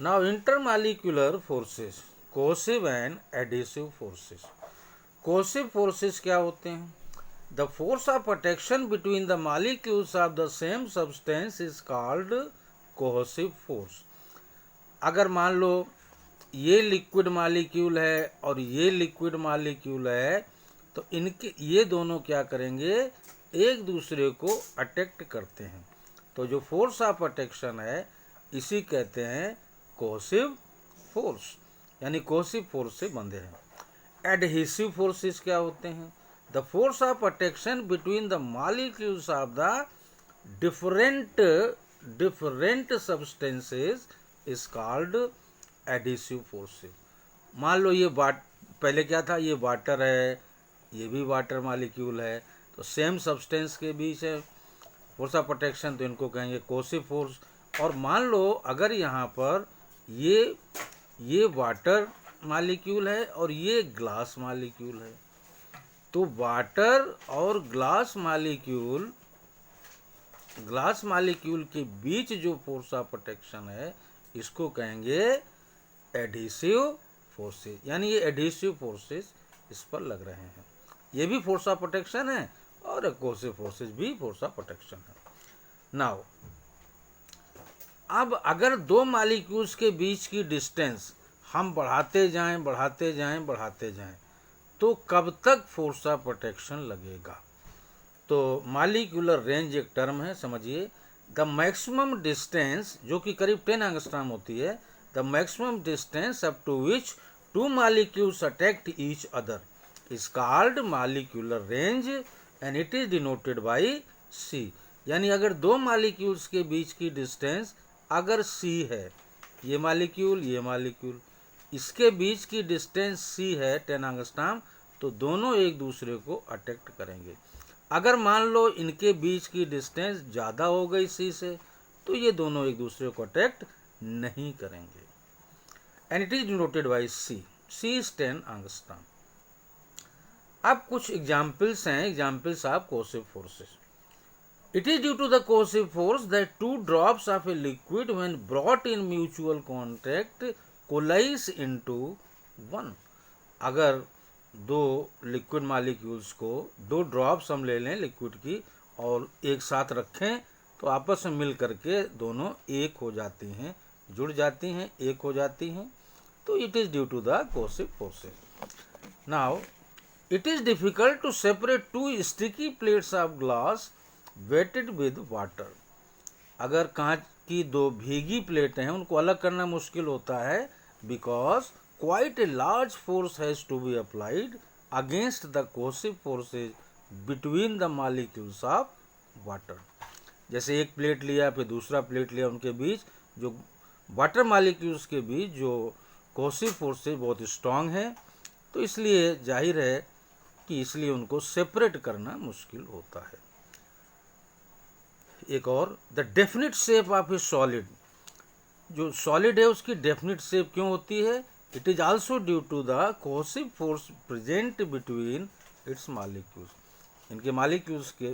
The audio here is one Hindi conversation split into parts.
Now intermolecular forces, cohesive and adhesive forces. Cohesive forces क्या होते हैं? The force of attraction between the molecules of the same substance is called cohesive force. अगर मान लो ये लिक्विड मॉलिक्यूल है और ये लिक्विड मॉलिक्यूल है, तो इनके ये दोनों क्या करेंगे, एक दूसरे को अट्रैक्ट करते हैं। तो जो फोर्स ऑफ अट्रैक्शन है इसी कहते हैं कोहेसिव फोर्स, यानी कोहेसिव फोर्स से बंधे हैं। एडहेसिव फोर्सेस क्या होते हैं? The force of attraction between the molecules of the different substances is called adhesive forces. मान लो ये पहले क्या था, ये वाटर है, ये भी वाटर मॉलिक्यूल है, तो सेम सब्सटेंस के बीच है फोर्स ऑफ अट्रैक्शन, तो इनको कहेंगे कोहेसिव फोर्स। और मान लो अगर यहाँ पर ये वाटर मॉलिक्यूल है और ये ग्लास मॉलिक्यूल है, तो वाटर और ग्लास मॉलिक्यूल के बीच जो फोर्स ऑफ अट्रैक्शन है इसको कहेंगे एडहेसिव फोर्सेस, यानी ये एडहेसिव फोर्सेस इस पर लग रहे हैं। ये भी फोर्स ऑफ अट्रैक्शन है और कोहेसिव फोर्सेस भी फोर्स ऑफ अट्रैक्शन है। नाउ अब अगर दो मॉलिक्यूल्स के बीच की डिस्टेंस हम बढ़ाते जाएं तो कब तक फोर्स ऑफ अट्रैक्शन लगेगा? तो मॉलिक्यूलर रेंज एक टर्म है, समझिए। द मैक्सिमम डिस्टेंस, जो कि करीब 10 एंगस्ट्रॉम होती है, the maximum distance up to which two molecules attract each other is called molecular range and it is denoted by c. यानी अगर दो मॉलिक्यूल्स के बीच की डिस्टेंस अगर c है, ये मॉलिक्यूल इसके बीच की डिस्टेंस c है 10 एंगस्ट्रॉम, तो दोनों एक दूसरे को अट्रैक्ट करेंगे। अगर मान लो इनके बीच की डिस्टेंस ज़्यादा हो गई c से, तो ये दोनों एक दूसरे को अट्रैक्ट नहीं करेंगे। And it is denoted bye c is 10 angstrom. अब कुछ एग्जाम्पल्स हैं, examples of cohesive forces. It is due to the cohesive force that two drops of a liquid when brought in mutual contact coalesce into one. अगर दो लिक्विड मॉलिक्यूल्स को, दो ड्रॉप्स हम ले लें लिक्विड की और एक साथ रखें, तो आपस में मिल करके दोनों एक हो जाती हैं, जुड़ जाती हैं, एक हो जाती हैं। तो it is due to the cohesive forces. Now it is difficult to separate two sticky plates of glass wetted with water. अगर कांच की दो भीगी प्लेटें हैं उनको अलग करना मुश्किल होता है, because quite a large force has to be applied against the cohesive forces between the molecules of water. जैसे एक प्लेट लिया फिर दूसरा प्लेट लिया, उनके बीच जो वाटर मॉलिक्यूल्स के बीच जो कोहेसिव फोर्सेज बहुत स्ट्रांग है, तो इसलिए जाहिर है कि इसलिए उनको सेपरेट करना मुश्किल होता है। एक और, the definite shape of a solid, जो सॉलिड है उसकी डेफिनिट शेप क्यों होती है? It is also due to the cohesive force present between its molecules. इनके मॉलिक्यूल्स के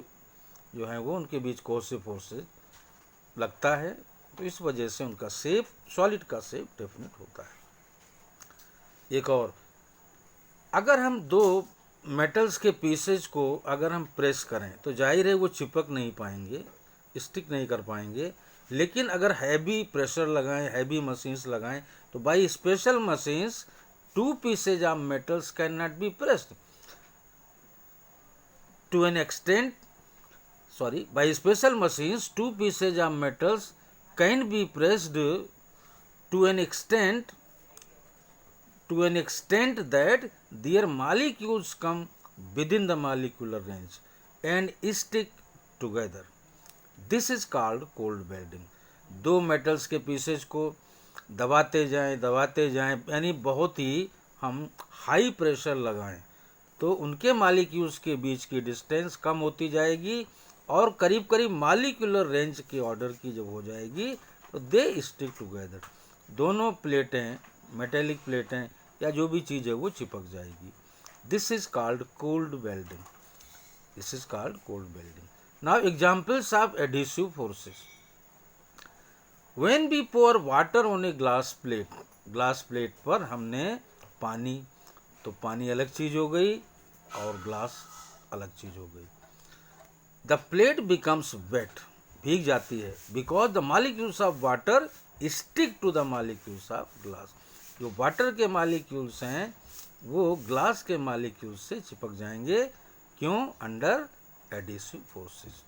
जो हैं वो उनके बीच कोहेसिव फोर्सेस लगता है, तो इस वजह से उनका शेप, सॉलिड का शेप डेफिनिट होता है। एक और, अगर हम दो मेटल्स के पीसेज को अगर हम प्रेस करें तो जाहिर है वो चिपक नहीं पाएंगे, स्टिक नहीं कर पाएंगे। लेकिन अगर हैवी प्रेशर लगाएं, हैवी मशीन्स लगाएं, तो by special machines two pieces of metals can not be pressed to an extent, by special machines two pieces of metals can be pressed to an extent that their molecules come within the molecular range and stick together. This is called cold welding. दो मेटल्स के पीसेज को दबाते जाएं, यानी बहुत ही हम हाई प्रेशर लगाएं, तो उनके मॉलिक्यूल्स के बीच की डिस्टेंस कम होती जाएगी और करीब करीब मॉलिक्यूलर रेंज के ऑर्डर की जब हो जाएगी तो दे स्टिक टुगेदर। दोनों प्लेटें, मेटेलिक प्लेटें या जो भी चीज़ है वो चिपक जाएगी। This is called cold welding. Now examples of adhesive forces. When we pour water on a glass plate पर हमने पानी, तो पानी अलग चीज हो गई और ग्लास अलग चीज हो गई। द प्लेट बिकम्स वेट, भीग जाती है, because the molecules of water stick to the molecules of glass. जो वाटर के मॉलिक्यूल्स हैं वो ग्लास के मॉलिक्यूल्स से चिपक जाएंगे। क्यों? Under adhesive forces.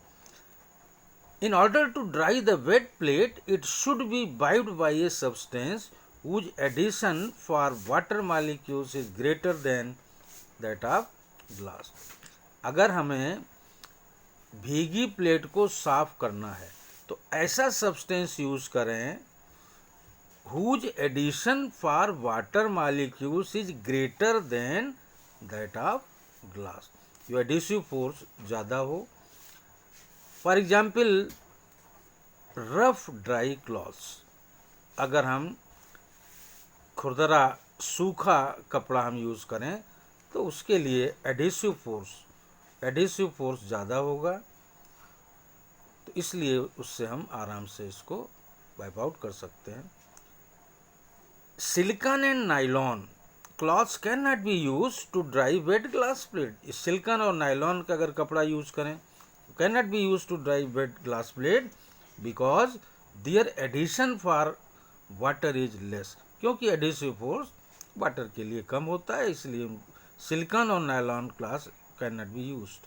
In order to dry the wet plate, it should be imbibed by a substance whose addition for water molecules is greater than that of glass. अगर हमें भीगी प्लेट को साफ करना है तो ऐसा सब्सटेंस यूज करें whose addition for water molecules is greater than that of glass. जो एडिसिव फोर्स ज़्यादा हो। For example rough dry clothes, अगर हम खुरदरा सूखा कपड़ा हम यूज़ करें तो उसके लिए एडिसिव फोर्स ज़्यादा होगा, तो इसलिए उससे हम आराम से इसको वाइप आउट कर सकते हैं। Silicon and nylon cloths can not be use to dry wet glass plate. Silicon और नाइलॉन का अगर कपड़ा यूज करें can not be use to dry wet glass plate because their addition for water is less, क्योंकि एडिसिव फोर्स वाटर के लिए कम होता है, इसलिए सिलिकॉन और nylon cloths can not be used.